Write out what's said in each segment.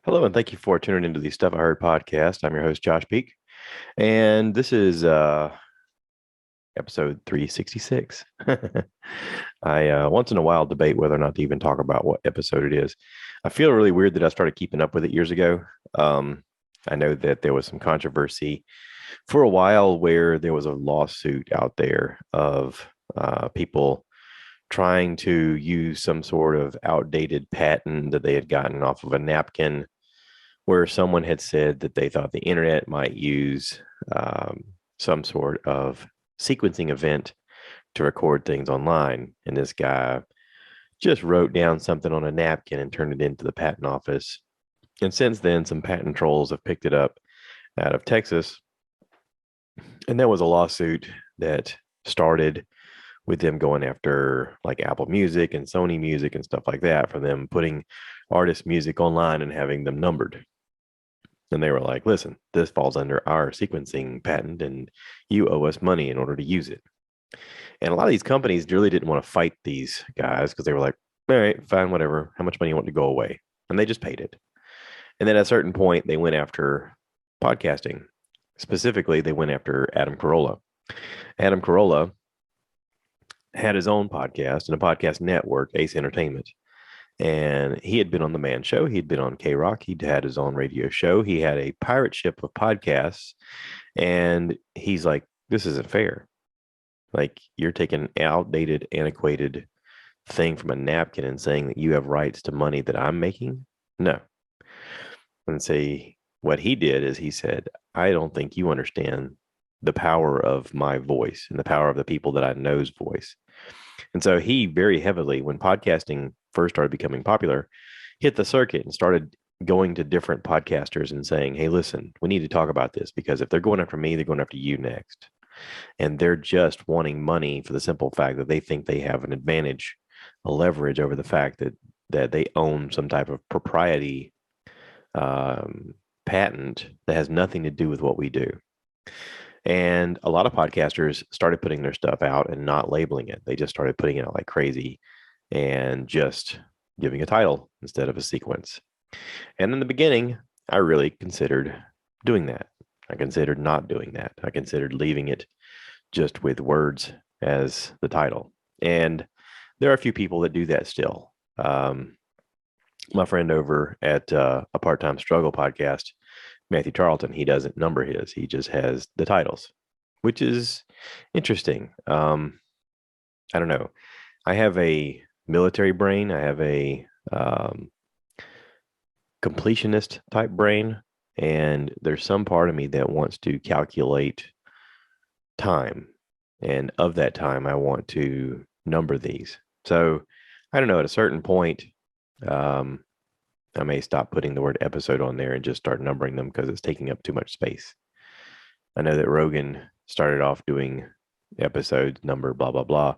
Hello, and thank you for tuning into the Stuff I Heard podcast. I'm your host, Josh Peak, and this is episode 366. I once in a while debate whether or not to even talk about what episode it is. I feel really weird that I started keeping up with it years ago. Um, I know that there was some controversy for a while where there was a lawsuit out there of people trying to use some sort of outdated patent that they had gotten off of a napkin where someone had said that they thought the internet might use some sort of sequencing event to record things online. And this guy just wrote down something on a napkin and turned it into the patent office. And since then, some patent trolls have picked it up out of Texas. And there was a lawsuit that started with them going after like Apple Music and Sony Music and stuff like that for them putting artist music online and having them numbered. And they were like, listen, this falls under our sequencing patent and you owe us money in order to use it. And a lot of these companies really didn't want to fight these guys because they were like, all right, fine, whatever. How much money you want to go away? And they just paid it. And then at a certain point, they went after podcasting. Specifically, they went after Adam Carolla. Adam Carolla had his own podcast and a podcast network, Ace Entertainment. And he had been on the Man Show. He'd been on K Rock. He'd had his own radio show. He had a pirate ship of podcasts. And he's like, this isn't fair. Like, you're taking an outdated, antiquated thing from a napkin and saying that you have rights to money that I'm making. No. And say, what he did is he said, I don't think you understand the power of my voice and the power of the people that I know's voice. And so he very heavily, when podcasting first started becoming popular, hit the circuit and started going to different podcasters and saying, hey, listen, we need to talk about this because if they're going after me, they're going after you next. And they're just wanting money for the simple fact that they think they have an advantage, a leverage over the fact that they own some type of propriety patent that has nothing to do with what we do. And a lot of podcasters started putting their stuff out and not labeling it. They just started putting it out like crazy and just giving a title instead of a sequence. And in the beginning, I really considered doing that. I considered not doing that. I considered leaving it just with words as the title. And there are a few people that do that still. My friend over at a part-time struggle podcast, Matthew Charlton, he doesn't number his. He just has the titles, which is interesting. I don't know. I have a military brain. I have a completionist type brain. And there's some part of me that wants to calculate time. And of that time, I want to number these. So I don't know, at a certain point, I may stop putting the word episode on there and just start numbering them because it's taking up too much space. I know that Rogan started off doing episodes, number, blah, blah, blah.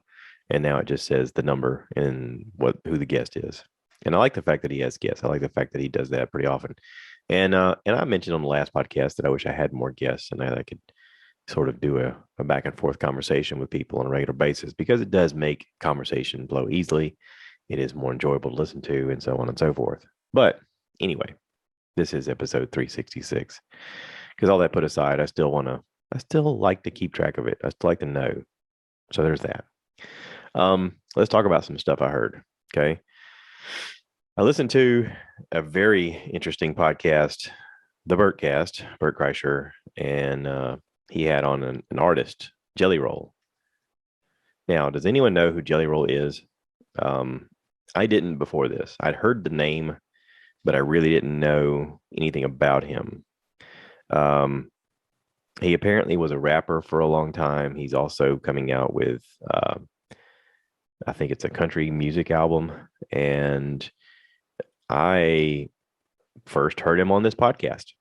And now it just says the number and who the guest is. And I like the fact that he has guests. I like the fact that he does that pretty often. And I mentioned on the last podcast that I wish I had more guests and that I could sort of do a back and forth conversation with people on a regular basis because it does make conversation flow easily. It is more enjoyable to listen to and so on and so forth. But anyway, this is episode 366. Because all that put aside, I still like to keep track of it. I still like to know. So there's that. Let's talk about some stuff I heard. Okay. I listened to a very interesting podcast, the Bertcast, Bert Kreischer, and he had on an artist, Jellyroll. Now, does anyone know who Jellyroll is? I didn't before this. I'd heard the name, but I really didn't know anything about him. He apparently was a rapper for a long time. He's also coming out with, I think it's a country music album. And I first heard him on this podcast.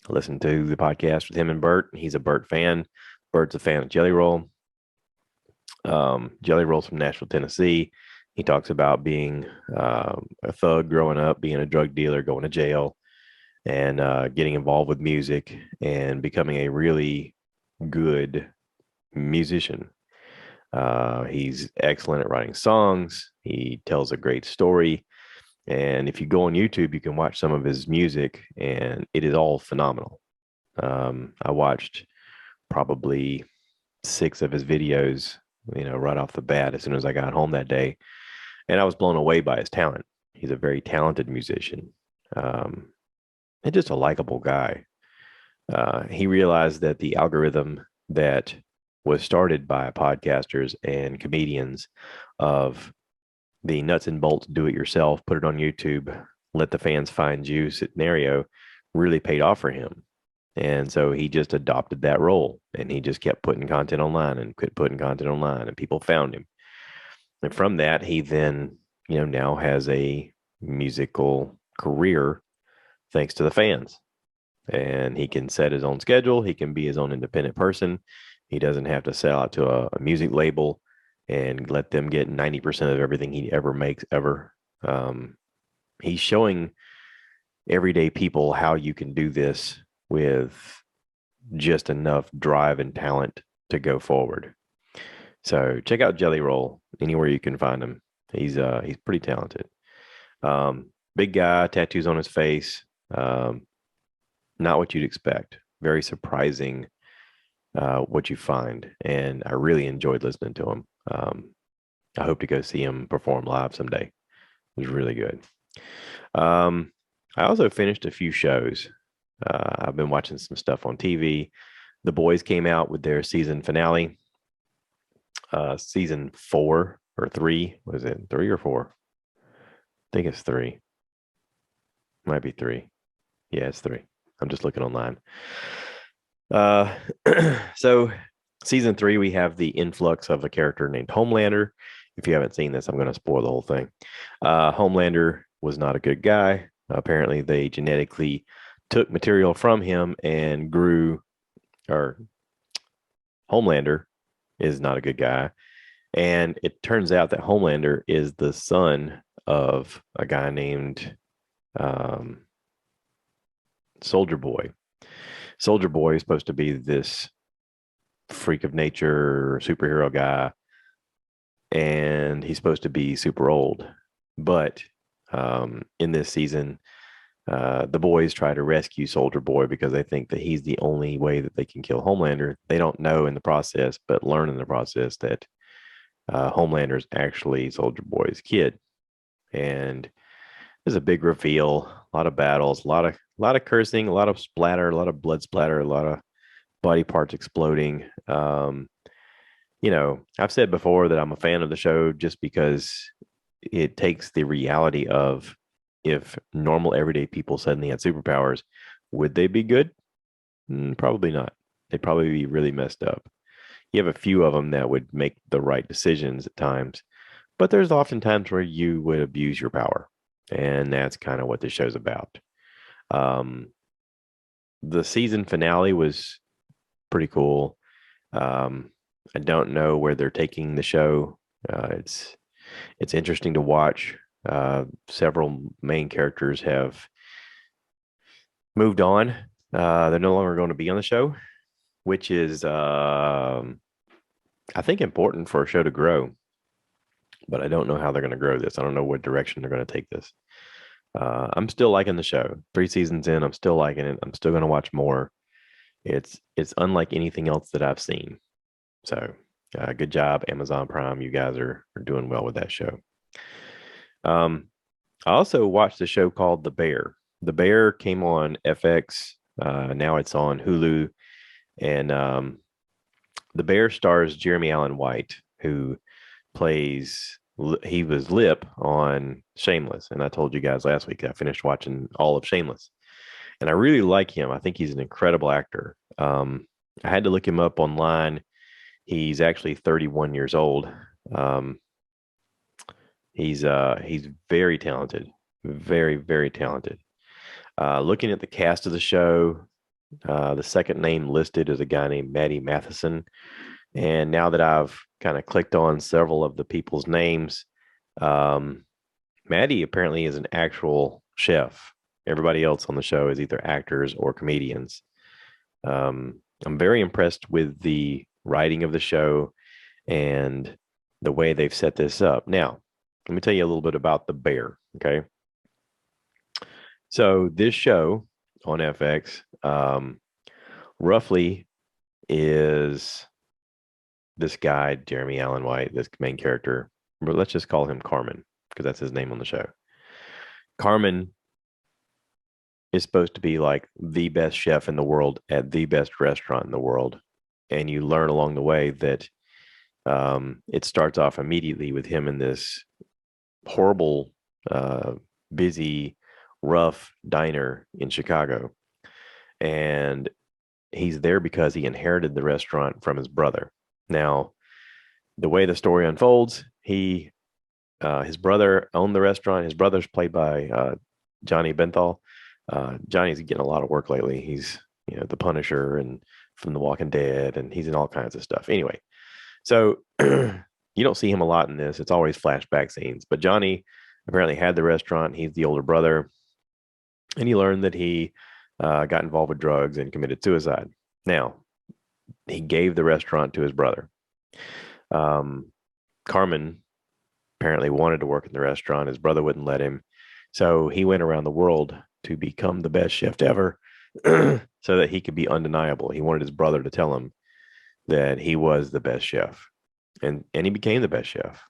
I listened to the podcast with him and Bert. He's a Bert fan. Bert's a fan of Jellyroll. Jellyroll's from Nashville, Tennessee. He talks about being a thug growing up, being a drug dealer, going to jail, and getting involved with music and becoming a really good musician. He's excellent at writing songs. He tells a great story. And if you go on YouTube, you can watch some of his music, and it is all phenomenal. I watched probably 6 of his videos, right off the bat as soon as I got home that day, and I was blown away by his talent. He's a very talented musician, um, and just a likable guy. He realized that the algorithm that was started by podcasters and comedians of the nuts and bolts do it yourself, put it on YouTube, let the fans find you scenario really paid off for him. And so he just adopted that role, and he just kept putting content online and quit putting content online, and people found him. And from that, he then, now has a musical career thanks to the fans. And he can set his own schedule. He can be his own independent person. He doesn't have to sell out to a music label and let them get 90% of everything he ever makes ever. He's showing everyday people how you can do this with just enough drive and talent to go forward. So check out Jellyroll anywhere you can find him. He's pretty talented. Big guy, tattoos on his face. Not what you'd expect. Very surprising what you find. And I really enjoyed listening to him. I hope to go see him perform live someday. It was really good. I also finished a few shows. I've been watching some stuff on TV. The Boys came out with their season finale. Season 4 or 3. Was it 3 or 4? I think it's 3. Might be 3. Yeah, it's 3. I'm just looking online. So season 3, we have the influx of a character named Homelander. If you haven't seen this, I'm going to spoil the whole thing. Homelander was not a good guy. Apparently, they genetically took material from him and grew, or Homelander is not a good guy. And it turns out that Homelander is the son of a guy named Soldier Boy. Soldier Boy is supposed to be this freak of nature superhero guy, and he's supposed to be super old. But in this season, the boys try to rescue Soldier Boy because they think that he's the only way that they can kill Homelander. They don't know in the process, but learn in the process that Homelander is actually Soldier Boy's kid. And there's a big reveal, a lot of battles, a lot of cursing, a lot of splatter, a lot of blood splatter, a lot of body parts exploding. I've said before that I'm a fan of the show just because it takes the reality of, if normal everyday people suddenly had superpowers, would they be good? Probably not. They'd probably be really messed up. You have a few of them that would make the right decisions at times, but there's often times where you would abuse your power. And that's kind of what this show's about. The season finale was pretty cool. I don't know where they're taking the show. It's interesting to watch. Several main characters have moved on. They're no longer going to be on the show, which is, I think, important for a show to grow. But I don't know how they're going to grow this. I don't know what direction they're going to take this. I'm still liking the show. 3 seasons in, I'm still liking it. I'm still going to watch more. It's unlike anything else that I've seen. So good job, Amazon Prime. You guys are doing well with that show. I also watched a show called The Bear. The Bear came on FX. Now it's on Hulu. And The Bear stars Jeremy Allen White, who he was Lip on Shameless. And I told you guys last week I finished watching all of Shameless. And I really like him. I think he's an incredible actor. I had to look him up online. He's actually 31 years old. He's very talented, very, very talented. Looking at the cast of the show, the second name listed is a guy named Maddie Matheson. And now that I've kind of clicked on several of the people's names, Maddie apparently is an actual chef. Everybody else on the show is either actors or comedians. I'm very impressed with the writing of the show and the way they've set this up. Now, let me tell you a little bit about The Bear, okay? So this show on FX, roughly is this guy, Jeremy Allen White, this main character, but let's just call him Carmen because that's his name on the show. Carmen is supposed to be like the best chef in the world at the best restaurant in the world. And you learn along the way that it starts off immediately with him in this horrible, busy, rough diner in Chicago. And he's there because he inherited the restaurant from his brother. Now, the way the story unfolds, his brother owned the restaurant. His brother's played by Johnny Benthal. Johnny's getting a lot of work lately. He's the Punisher and from The Walking Dead, and he's in all kinds of stuff. Anyway, so you don't see him a lot in this. It's always flashback scenes. But Johnny apparently had the restaurant. He's the older brother, and you learn that he got involved with drugs and committed suicide. Now, he gave the restaurant to his brother. Carmen apparently wanted to work in the restaurant. His brother wouldn't let him. So he went around the world to become the best chef ever so that he could be undeniable. He wanted his brother to tell him that he was the best chef. And he became the best chef.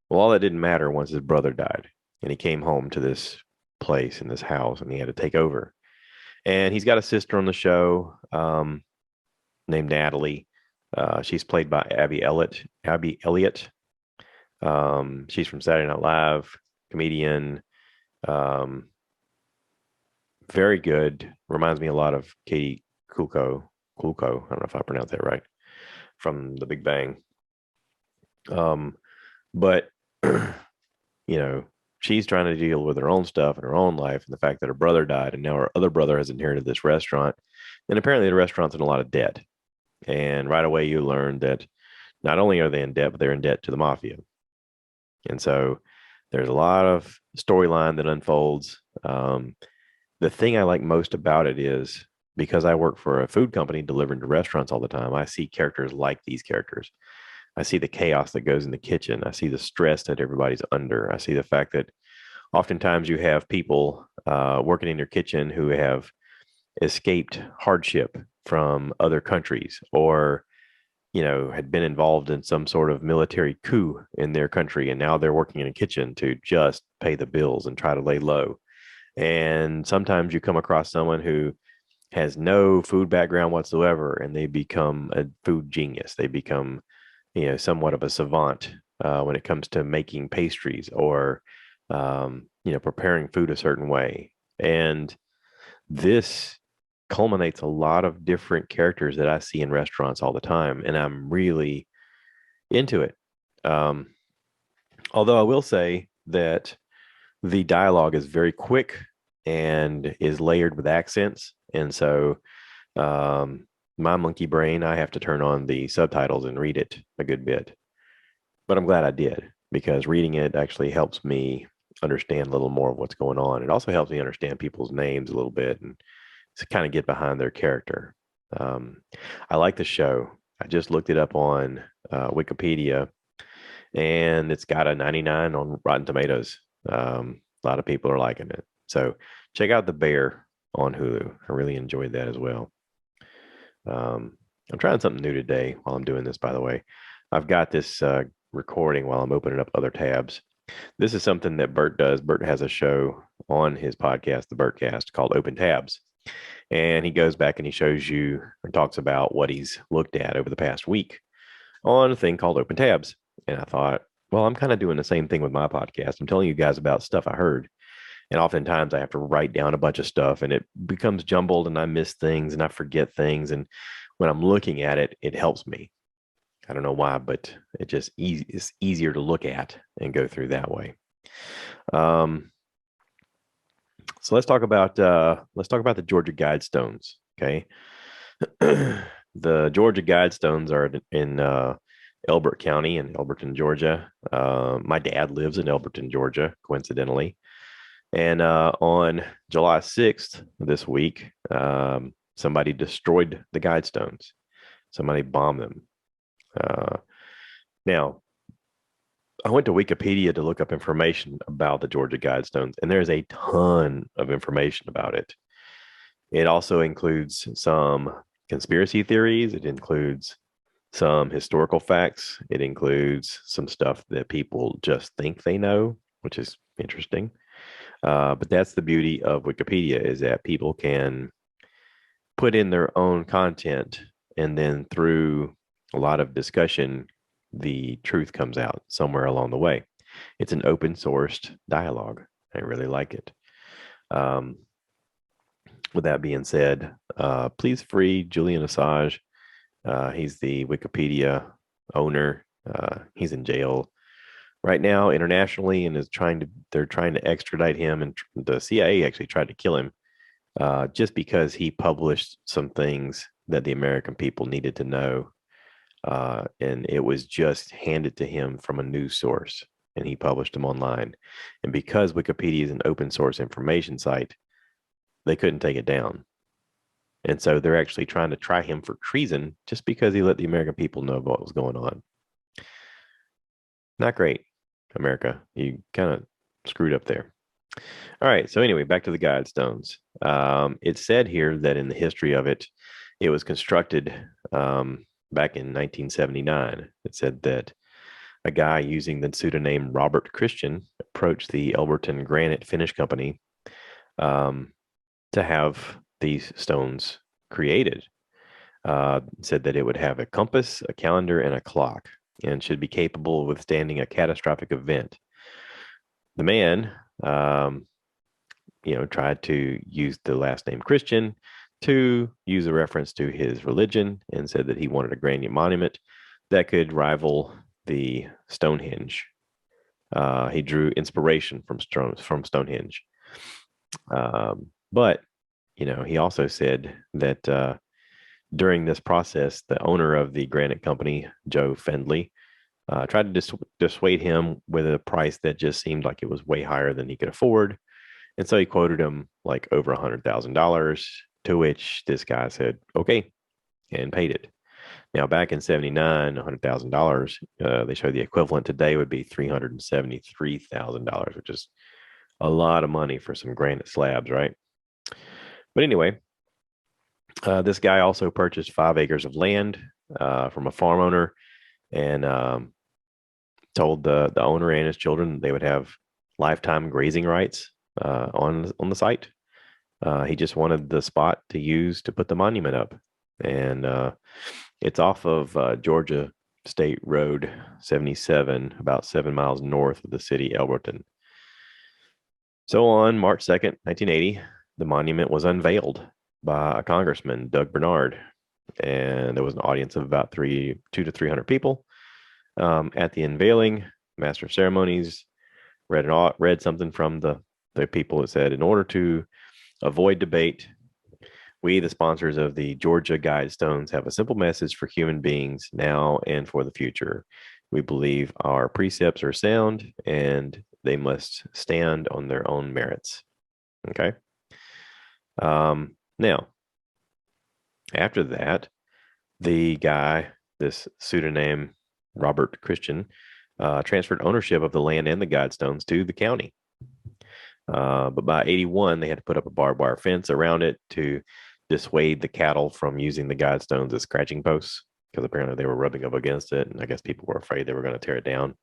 Well, all that didn't matter once his brother died. And he came home to this place in this house and he had to take over. And he's got a sister on the show named Natalie. She's played by Abby Elliott. She's from Saturday Night Live, comedian. Very good. Reminds me a lot of Katie Kulko. I don't know if I pronounced that right. From The Big Bang. But she's trying to deal with her own stuff and her own life and the fact that her brother died and now her other brother has inherited this restaurant. And apparently the restaurant's in a lot of debt. And right away you learn that not only are they in debt, but they're in debt to the mafia. And so there's a lot of storyline that unfolds. The thing I like most about it is because I work for a food company delivering to restaurants all the time, I see characters like these characters. I see the chaos that goes in the kitchen. I see the stress that everybody's under. I see the fact that oftentimes you have people working in your kitchen who have escaped hardship from other countries or had been involved in some sort of military coup in their country. And now they're working in a kitchen to just pay the bills and try to lay low. And sometimes you come across someone who has no food background whatsoever and they become a food genius. They become, somewhat of a savant when it comes to making pastries or, preparing food a certain way. And this culminates a lot of different characters that I see in restaurants all the time. And I'm really into it. Although I will say that the dialogue is very quick and is layered with accents. And so my monkey brain, I have to turn on the subtitles and read it a good bit. But I'm glad I did because reading it actually helps me understand a little more of what's going on. It also helps me understand people's names a little bit and to kind of get behind their character. I like the show. I just looked it up on Wikipedia and it's got a 99 on Rotten Tomatoes. A lot of people are liking it. So check out The Bear on Hulu. I really enjoyed that as well. I'm trying something new today while I'm doing this, by the way. I've got this recording while I'm opening up other tabs. This is something that Bert does. Bert has a show on his podcast, the Bertcast, called Open Tabs. And he goes back and he shows you and talks about what he's looked at over the past week on a thing called Open Tabs. And I thought, well, I'm kind of doing the same thing with my podcast. I'm telling you guys about stuff I heard. And oftentimes I have to write down a bunch of stuff and it becomes jumbled and I miss things and I forget things. And when I'm looking at it, it helps me. I don't know why, but it's easier to look at and go through that way. So let's talk about the Georgia Guidestones. Okay. The Georgia Guidestones are in Elbert County in Elberton, Georgia. My dad lives in Elberton, Georgia, coincidentally. And on July 6th this week, somebody destroyed the Guidestones. Somebody bombed them. Now, I went to Wikipedia to look up information about the Georgia Guidestones, and there's a ton of information about it. It also includes some conspiracy theories. It includes some historical facts. It includes some stuff that people just think they know, which is interesting. But that's the beauty of Wikipedia, is that people can put in their own content, and then through a lot of discussion, the truth comes out somewhere along the way. It's an open sourced dialogue. I really like it. Um, with that being said, please free Julian Assange. He's the Wikipedia owner. He's in jail right now internationally, and they're trying to extradite him, and the CIA actually tried to kill him just because he published some things that the American people needed to know. And it was just handed to him from a news source, and he published them online. And because Wikipedia is an open source information site, they couldn't take it down. And so they're actually trying to try him for treason just because he let the American people know what was going on. Not great, America. You kind of screwed up there. All right. So anyway, back to the Guidestones. It said here that in the history of it, it was constructed back in 1979. It said that a guy using the pseudonym Robert Christian approached the Elberton Granite Finish Company to have these stones created. Said that it would have a compass, a calendar, and a clock, and should be capable of withstanding a catastrophic event. The man, tried to use the last name Christian to use a reference to his religion, and said that he wanted a granite monument that could rival the Stonehenge. He drew inspiration from Stonehenge. But he also said that during this process, the owner of the granite company, Joe Fendley, tried to dissuade him with a price that just seemed like it was way higher than he could afford. And so he quoted him like over $100,000, to which this guy said, okay, and paid it. Now, back in 79, $100,000, they show the equivalent today would be $373,000, which is a lot of money for some granite slabs, right? But anyway, this guy also purchased 5 acres of land from a farm owner, and told the owner and his children they would have lifetime grazing rights on the site. He just wanted the spot to use to put the monument up, and it's off of Georgia State Road 77, about 7 miles north of the city Elberton. So on March 2nd, 1980, the monument was unveiled by a congressman, Doug Bernard, and there was an audience of about 200 to 300 people. At the unveiling, Master of Ceremonies read something from the people. It said, in order to avoid debate, we, the sponsors of the Georgia Guidestones, have a simple message for human beings now and for the future. We believe our precepts are sound and they must stand on their own merits. Okay. Now, after that, the guy, this pseudonym Robert Christian, transferred ownership of the land and the Guidestones to the county. But by 81, they had to put up a barbed wire fence around it to dissuade the cattle from using the Guidestones as scratching posts, because apparently they were rubbing up against it, and I guess people were afraid they were going to tear it down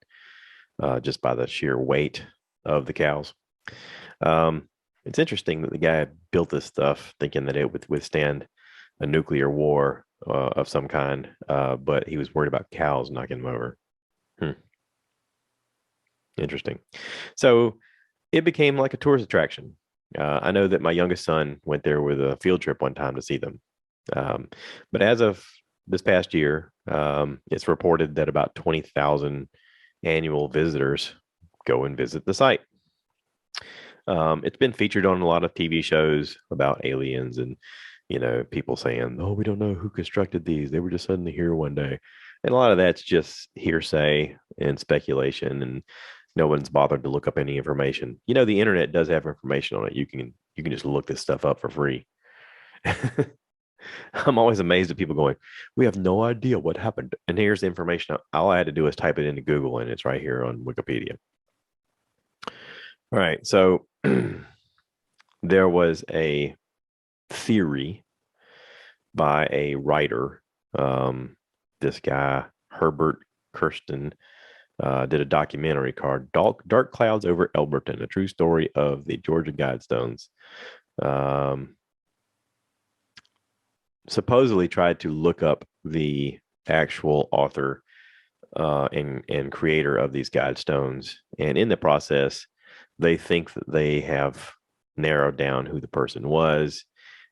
just by the sheer weight of the cows. It's interesting that the guy built this stuff thinking that it would withstand a nuclear war of some kind, but he was worried about cows knocking him over. Interesting. So it became like a tourist attraction. I know that my youngest son went there with a field trip one time to see them. But as of this past year, it's reported that about 20,000 annual visitors go and visit the site. It's been featured on a lot of TV shows about aliens, and people saying, "Oh, we don't know who constructed these. They were just suddenly here one day," and a lot of that's just hearsay and speculation, and no one's bothered to look up any information. The internet does have information on it. You can just look this stuff up for free. I'm always amazed at people going, we have no idea what happened. And here's the information. All I had to do is type it into Google and it's right here on Wikipedia. All right. So there was a theory by a writer. This guy, Herbert Kirsten, did a documentary called Dark Clouds Over Elberton, a true story of the Georgia Guidestones. Supposedly tried to look up the actual author and creator of these Guidestones. And in the process, they think that they have narrowed down who the person was.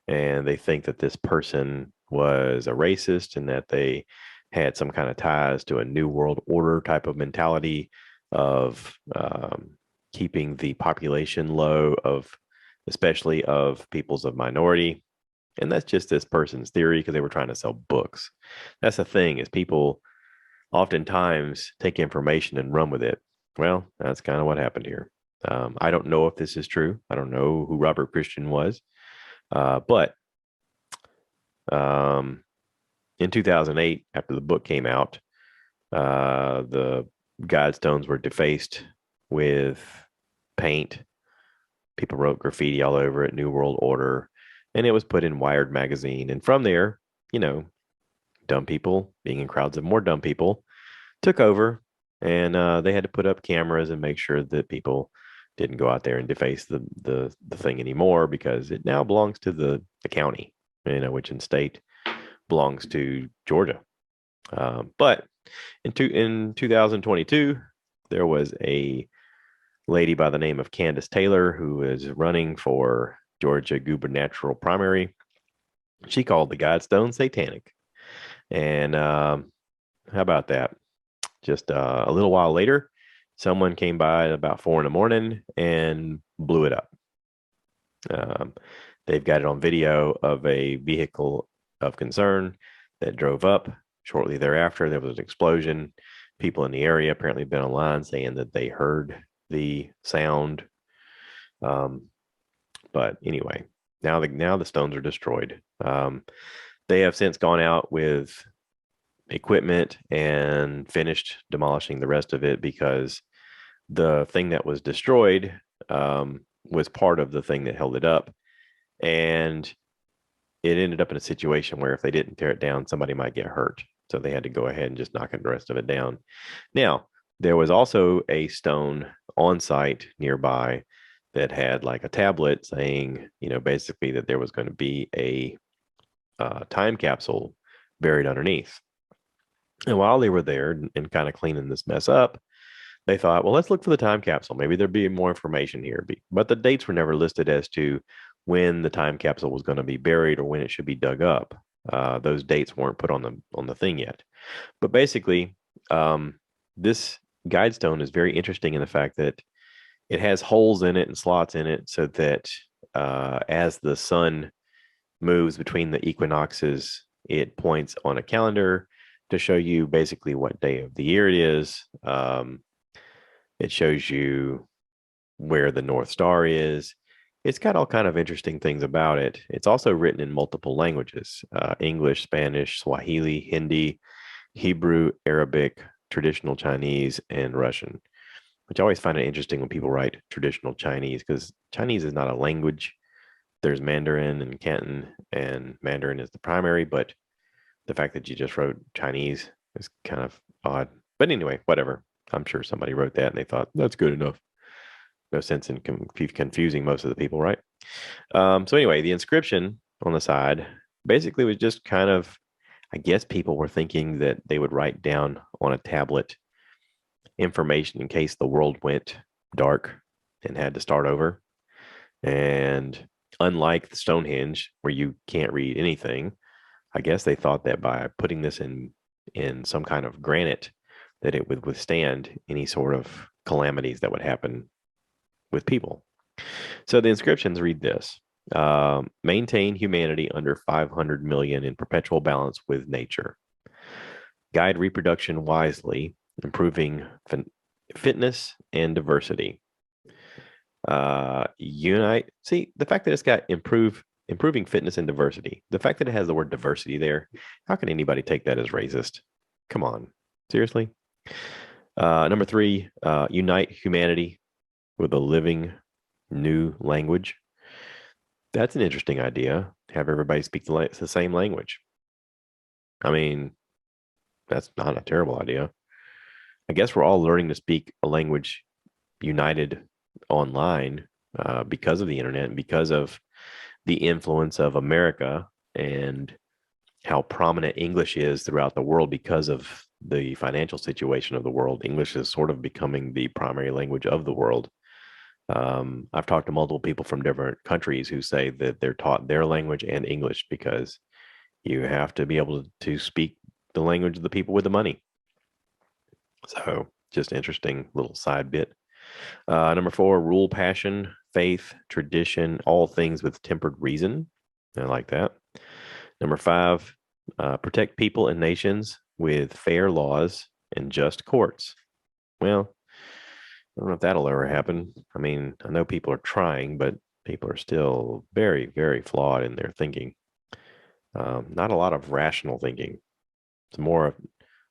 And they think that this person was a racist and that they had some kind of ties to a New World Order type of mentality of keeping the population low, of especially of peoples of minority. And that's just this person's theory because they were trying to sell books. That's the thing, is people oftentimes take information and run with it. Well, that's kind of what happened here. I don't know if this is true. I don't know who Robert Christian was. But in 2008, after the book came out, the Guidestones were defaced with paint. People wrote graffiti all over it, New World Order, and it was put in Wired magazine. And from there, dumb people being in crowds of more dumb people took over, and they had to put up cameras and make sure that people didn't go out there and deface the thing anymore, because it now belongs to the county, which in state belongs to Georgia. But in 2022, there was a lady by the name of Candace Taylor who is running for Georgia gubernatorial primary. She called the Guidestones satanic. And how about that? Just a little while later, someone came by at about 4 a.m. and blew it up. They've got it on video of a vehicle of concern that drove up. Shortly thereafter, there was an explosion. People in the area apparently been online saying that they heard the sound. But anyway, now the stones are destroyed. They have since gone out with equipment and finished demolishing the rest of it, because the thing that was destroyed was part of the thing that held it up. And it ended up in a situation where if they didn't tear it down, somebody might get hurt. So they had to go ahead and just knock the rest of it down. Now, there was also a stone on site nearby that had like a tablet saying, basically that there was going to be a time capsule buried underneath. And while they were there and kind of cleaning this mess up, they thought, well, let's look for the time capsule. Maybe there'd be more information here. But the dates were never listed as to when the time capsule was going to be buried or when it should be dug up. Those dates weren't put on the thing yet. But basically, this Guidestone is very interesting in the fact that it has holes in it and slots in it, so that as the sun moves between the equinoxes, it points on a calendar to show you basically what day of the year it is. It shows you where the North Star is. It's got all kind of interesting things about it. It's also written in multiple languages: English, Spanish, Swahili, Hindi, Hebrew, Arabic, traditional Chinese, and Russian, which I always find it interesting when people write traditional Chinese, because Chinese is not a language. There's Mandarin and Canton, and Mandarin is the primary, but the fact that you just wrote Chinese is kind of odd. But anyway, whatever. I'm sure somebody wrote that and they thought that's good enough. No sense in confusing most of the people, right? So anyway, the inscription on the side basically was just kind of, I guess people were thinking that they would write down on a tablet information in case the world went dark and had to start over. And unlike the Stonehenge, where you can't read anything, I guess they thought that by putting this in some kind of granite, that it would withstand any sort of calamities that would happen with people. So the inscriptions read this: maintain humanity under 500 million in perpetual balance with nature. Guide reproduction wisely, improving fitness and diversity. Unite. See, the fact that it's got improve improving fitness and diversity. The fact that it has the word diversity there, how can anybody take that as racist? Come on, seriously. Number 3, unite humanity with a living new language. That's an interesting idea. Have everybody speak the same language. I mean, that's not a terrible idea. I guess we're all learning to speak a language united online because of the internet and because of the influence of America and how prominent English is throughout the world because of the financial situation of the world. English is sort of becoming the primary language of the world. I've talked to multiple people from different countries who say that they're taught their language and English because you have to be able to speak the language of the people with the money. So just interesting little side bit. Number 4, rule passion, faith, tradition, all things with tempered reason. I like that. Number 5, protect people and nations with fair laws and just courts. Well, I don't know if that'll ever happen. I mean, I know people are trying, but people are still very, very flawed in their thinking. Not a lot of rational thinking. It's more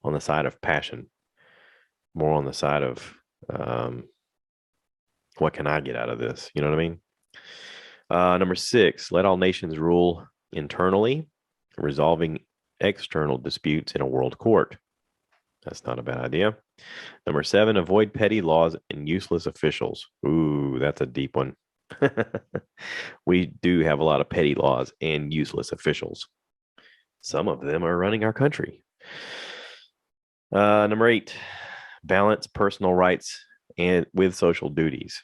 on the side of passion, more on the side of what can I get out of this? You know what I mean? Number 6, let all nations rule internally, resolving external disputes in a world court. That's not a bad idea. Number 7, avoid petty laws and useless officials. Ooh, that's a deep one. We do have a lot of petty laws and useless officials. Some of them are running our country. Number 8, balance personal rights and with social duties.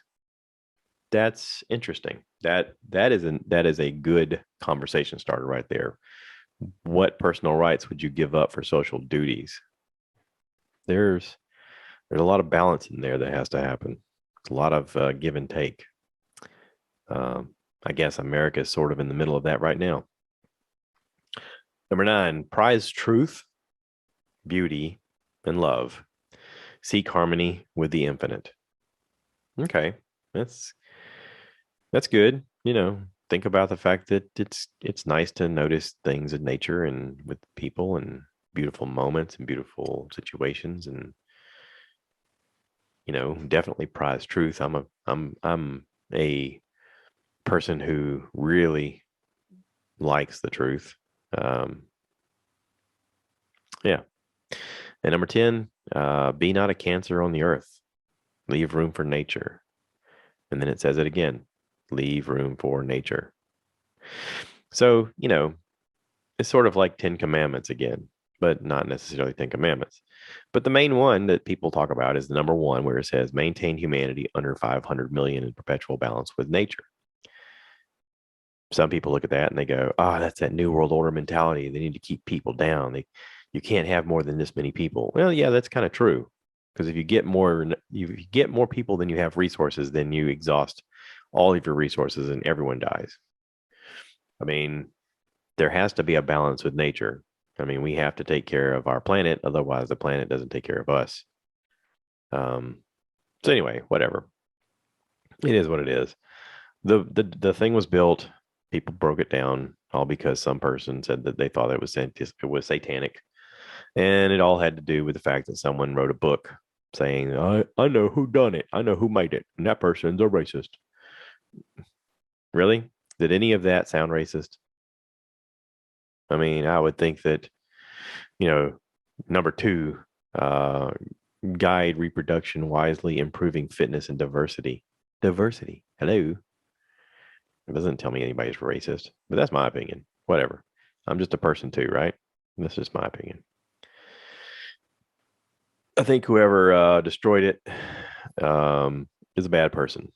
That's interesting. That is a good conversation starter right there. What personal rights would you give up for social duties? There's a lot of balance in there that has to happen. It's a lot of give and take. I guess America is sort of in the middle of that right now. Number 9, prize truth, beauty, and love. Seek harmony with the infinite. Okay, that's good. You know, think about the fact that it's nice to notice things in nature and with people and beautiful moments and beautiful situations, and you know, definitely prize truth. I'm a person who really likes the truth. Yeah. And number 10, be not a cancer on the earth. Leave room for nature. And then it says it again, leave room for nature. So, you know, it's sort of like 10 commandments again, but not necessarily 10 commandments. But the main one that people talk about is the number 1, where it says maintain humanity under 500 million in perpetual balance with nature. Some people look at that and they go, "Oh, that's that new world order mentality. They need to keep people down. You can't have more than this many people." Well, yeah, that's kind of true. Because if you get more people than you have resources, then you exhaust all of your resources and everyone dies. I mean, there has to be a balance with nature. I mean, we have to take care of our planet, otherwise the planet doesn't take care of us. So anyway, whatever. It is what it is. The thing was built. People broke it down all because some person said that they thought it was satanic, and it all had to do with the fact that someone wrote a book saying, "I know who done it. I know who made it, and that person's a racist." Really? Did any of that sound racist? I mean, I would think that, you know, number 2, guide reproduction wisely, improving fitness and diversity. Diversity. Hello. It doesn't tell me anybody's racist, but that's my opinion. Whatever. I'm just a person too, right? That's just my opinion. I think whoever destroyed it is a bad person.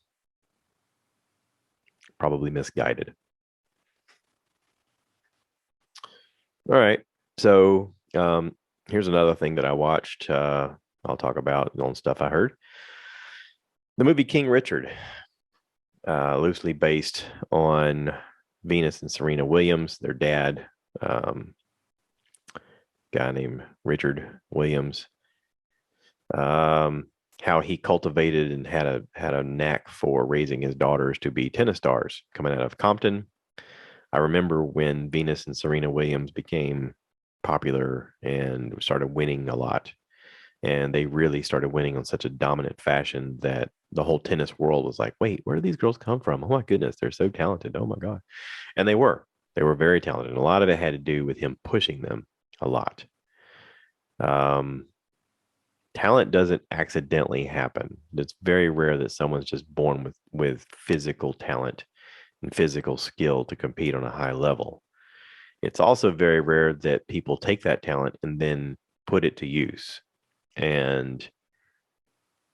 Probably misguided. All right. So here's another thing that I watched. I'll talk about on stuff I heard. The movie King Richard, loosely based on Venus and Serena Williams, their dad, guy named Richard Williams. How he cultivated and had a knack for raising his daughters to be tennis stars coming out of Compton. I remember when Venus and Serena Williams became popular and started winning a lot. And they really started winning on such a dominant fashion that the whole tennis world was like, wait, where do these girls come from? Oh my goodness, they're so talented. Oh my God. And they were. They were very talented. And a lot of it had to do with him pushing them a lot. Um, Talent doesn't accidentally happen. It's very rare that someone's just born with physical talent and physical skill to compete on a high level. It's also very rare that people take that talent and then put it to use. And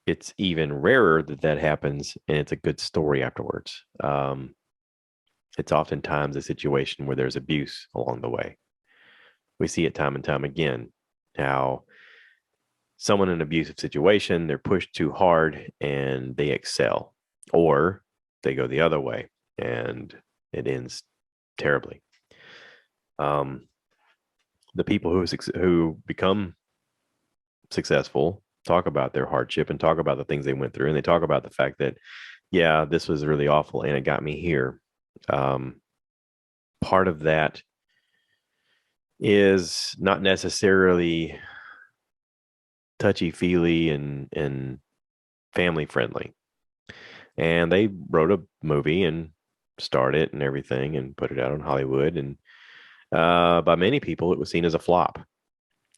it's even rarer that that happens and it's a good story afterwards. It's oftentimes a situation where there's abuse along the way. We see it time and time again how someone in an abusive situation, they're pushed too hard and they excel, or they go the other way and it ends terribly. The people who become successful talk about their hardship and talk about the things they went through, and they talk about the fact that, yeah, this was really awful and it got me here. Part of that is not necessarily touchy feely and family friendly. And they wrote a movie and starred it and everything and put it out on Hollywood. And by many people, it was seen as a flop.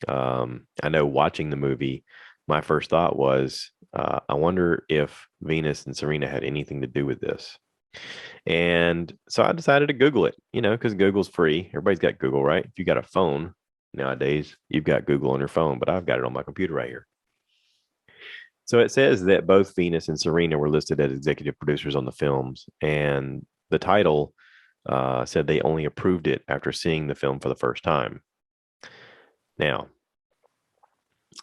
I know watching the movie, my first thought was, I wonder if Venus and Serena had anything to do with this. And so I decided to Google it, because Google's free. Everybody's got Google, right? If you got a phone nowadays, you've got Google on your phone, but I've got it on my computer right here. So it says that both Venus and Serena were listed as executive producers on the films, and the title said they only approved it after seeing the film for the first time. Now,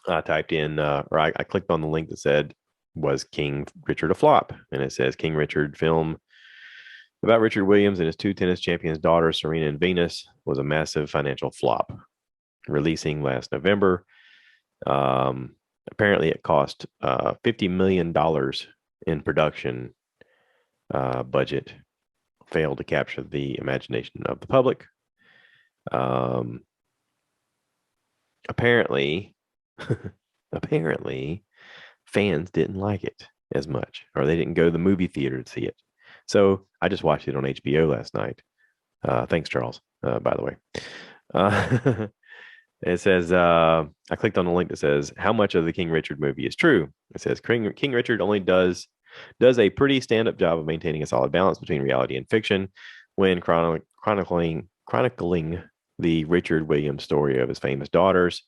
I typed in, I clicked on the link that said, was King Richard a flop? And it says King Richard film about Richard Williams and his two tennis champions' daughters, Serena and Venus, was a massive financial flop. Releasing last November, apparently it cost $50 million in production budget, failed to capture the imagination of the public. Apparently, apparently, fans didn't like it as much, or they didn't go to the movie theater to see it. So I just watched it on HBO last night. Thanks, Charles, by the way. It says, I clicked on the link that says, how much of the King Richard movie is true? It says, King Richard only does a pretty stand-up job of maintaining a solid balance between reality and fiction when chronicling the Richard Williams story of his famous daughters.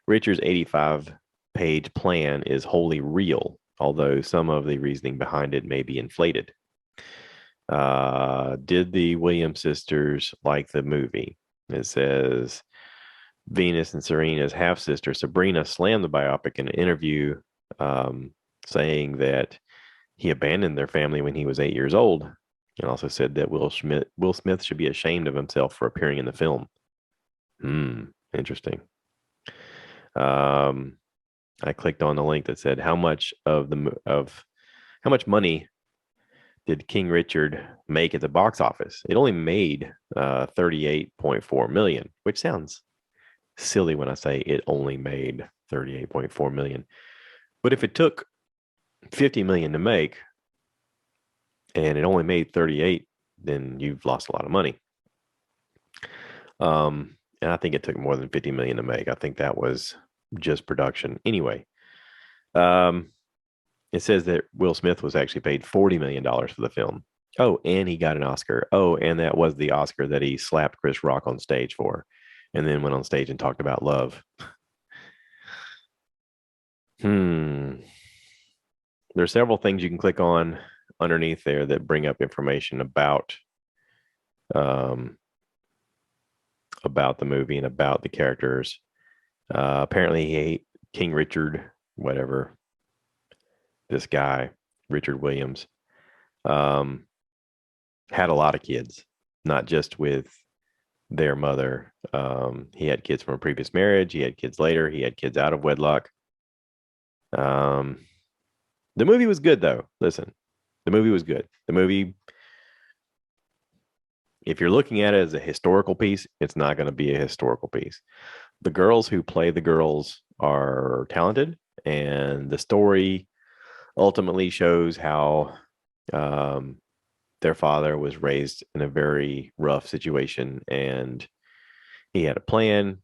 Richard's 85-page plan is wholly real, although some of the reasoning behind it may be inflated. Did the Williams sisters like the movie? It says Venus and Serena's half-sister Sabrina slammed the biopic in an interview, saying that he abandoned their family when he was 8 years old, and also said that Will Smith should be ashamed of himself for appearing in the film. Interesting. I clicked on the link that said how much money did King Richard make at the box office? It only made 38.4 million, which sounds silly when I say it only made 38.4 million. But if it took 50 million to make and it only made 38, then you've lost a lot of money. And I think it took more than 50 million to make. I think that was just production. Anyway, it says that Will Smith was actually paid $40 million for the film. Oh, and he got an Oscar. Oh, and that was the Oscar that he slapped Chris Rock on stage for, and then went on stage and talked about love. There's several things you can click on underneath there that bring up information about the movie and about the characters. Apparently, King Richard, whatever, this guy, Richard Williams, had a lot of kids, not just with their mother. He had kids from a previous marriage. He had kids later. He had kids out of wedlock. The movie was good, though. Listen, the movie was good. The movie if you're looking at it as a historical piece, it's not going to be a historical piece. The girls who play the girls are talented, and the story ultimately shows how um, their father was raised in a very rough situation, and he had a plan.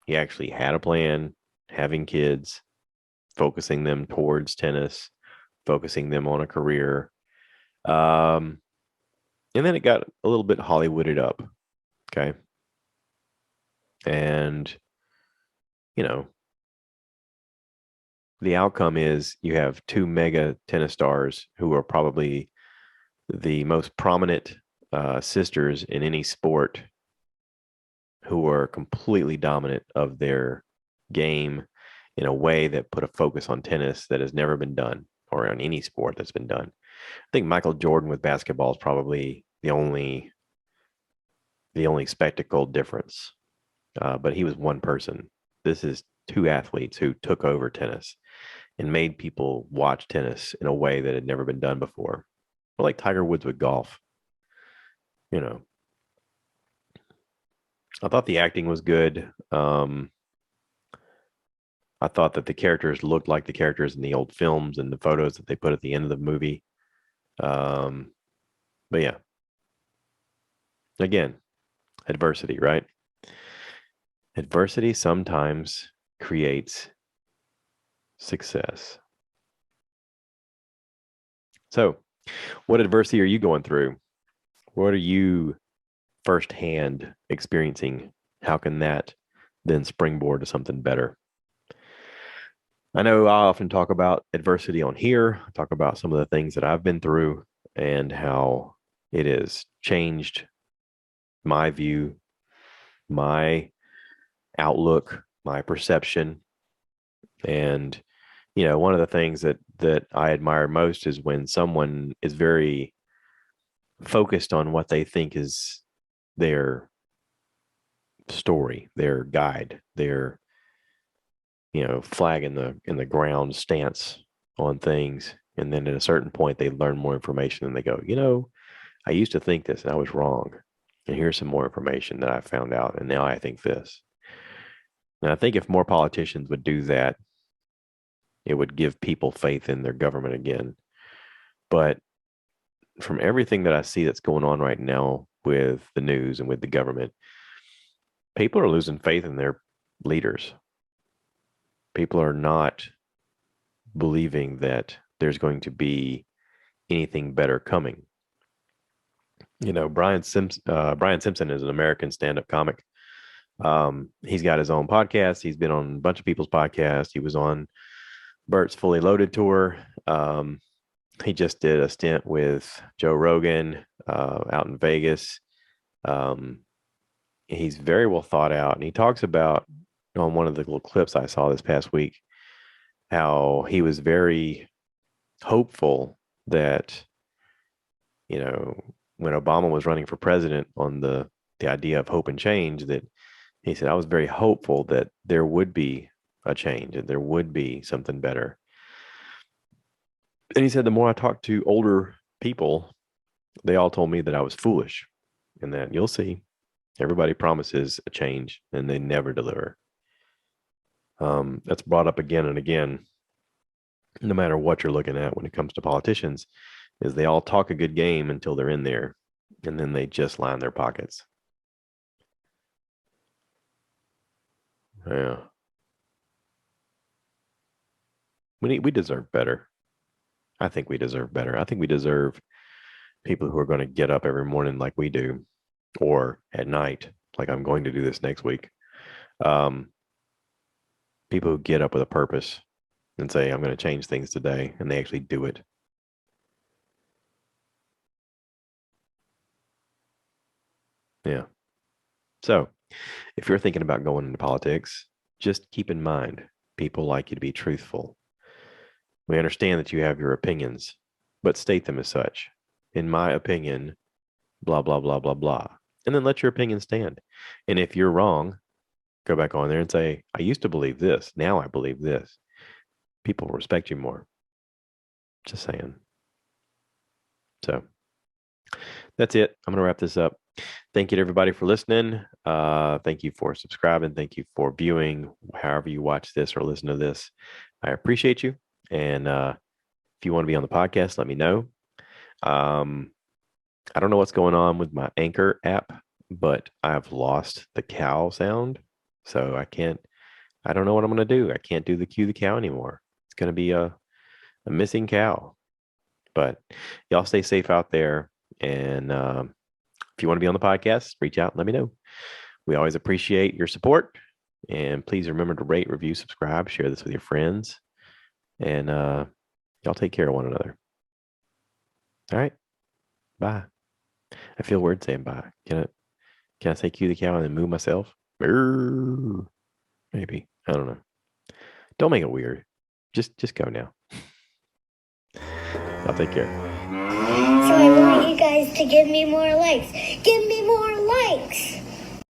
He actually had a plan, having kids, focusing them towards tennis, focusing them on a career. Um, and then it got a little bit Hollywooded up. Okay. And, you know, the outcome is you have two mega tennis stars who are probably the most prominent sisters in any sport, who are completely dominant of their game in a way that put a focus on tennis that has never been done, or on any sport that's been done. I think Michael Jordan with basketball is probably the only spectacle difference. But he was one person. This is two athletes who took over tennis and made people watch tennis in a way that had never been done before. Or like Tiger Woods with golf. You know, I thought the acting was good. I thought that the characters looked like the characters in the old films and the photos that they put at the end of the movie. Um, but yeah, again, adversity, right? Adversity sometimes creates success. So, what adversity are you going through? What are you firsthand experiencing? How can that then springboard to something better? I know I often talk about adversity on here, talk about some of the things that I've been through and how it has changed my view, my outlook, my perception. And, one of the things that I admire most is when someone is very focused on what they think is their story, their guide, their flag in the ground stance on things. And then at a certain point, they learn more information and they go, I used to think this and I was wrong. And here's some more information that I found out. And now I think this. And I think if more politicians would do that, it would give people faith in their government again. But from everything that I see that's going on right now with the news and with the government, people are losing faith in their leaders. People are not believing that there's going to be anything better coming. Brian Simpson is an American stand-up comic. He's got his own podcast. He's been on a bunch of people's podcasts. He was on Bert's Fully Loaded tour. He just did a stint with Joe Rogan out in Vegas. He's very well thought out, and he talks about, on one of the little clips I saw this past week, how he was very hopeful that, when Obama was running for president, on the idea of hope and change, that he said, I was very hopeful that there would be a change and there would be something better. And he said, the more I talked to older people, they all told me that I was foolish, and that you'll see, everybody promises a change and they never deliver. That's brought up again and again, no matter what you're looking at when it comes to politicians, is they all talk a good game until they're in there, and then they just line their pockets. Yeah. We deserve better. I think we deserve better. I think we deserve people who are going to get up every morning like we do, or at night, like I'm going to do this next week. People who get up with a purpose and say, I'm going to change things today, and they actually do it. Yeah. So if you're thinking about going into politics, just keep in mind, people like you to be truthful. We understand that you have your opinions, but state them as such. In my opinion, blah, blah, blah, blah, blah. And then let your opinion stand. And if you're wrong, go back on there and say, I used to believe this. Now I believe this. People respect you more. Just saying. So that's it. I'm going to wrap this up. thank you to everybody for listening. Thank you for subscribing. Thank you for viewing, however you watch this or listen to this. I appreciate you. And if you want to be on the podcast, let me know. I don't know what's going on with my Anchor app, but I've lost the cow sound. So I don't know what I'm going to do. I can't do the cue the cow anymore. It's going to be a missing cow. But y'all stay safe out there. And if you want to be on the podcast, reach out and let me know. We always appreciate your support. And please remember to rate, review, subscribe, share this with your friends. And y'all take care of one another. All right. Bye. I feel weird saying bye. Can I say cue the cow and then move myself? Maybe. I don't know. Don't make it weird. Just go now. I'll take care. So I want you guys to give me more likes. Give me more likes.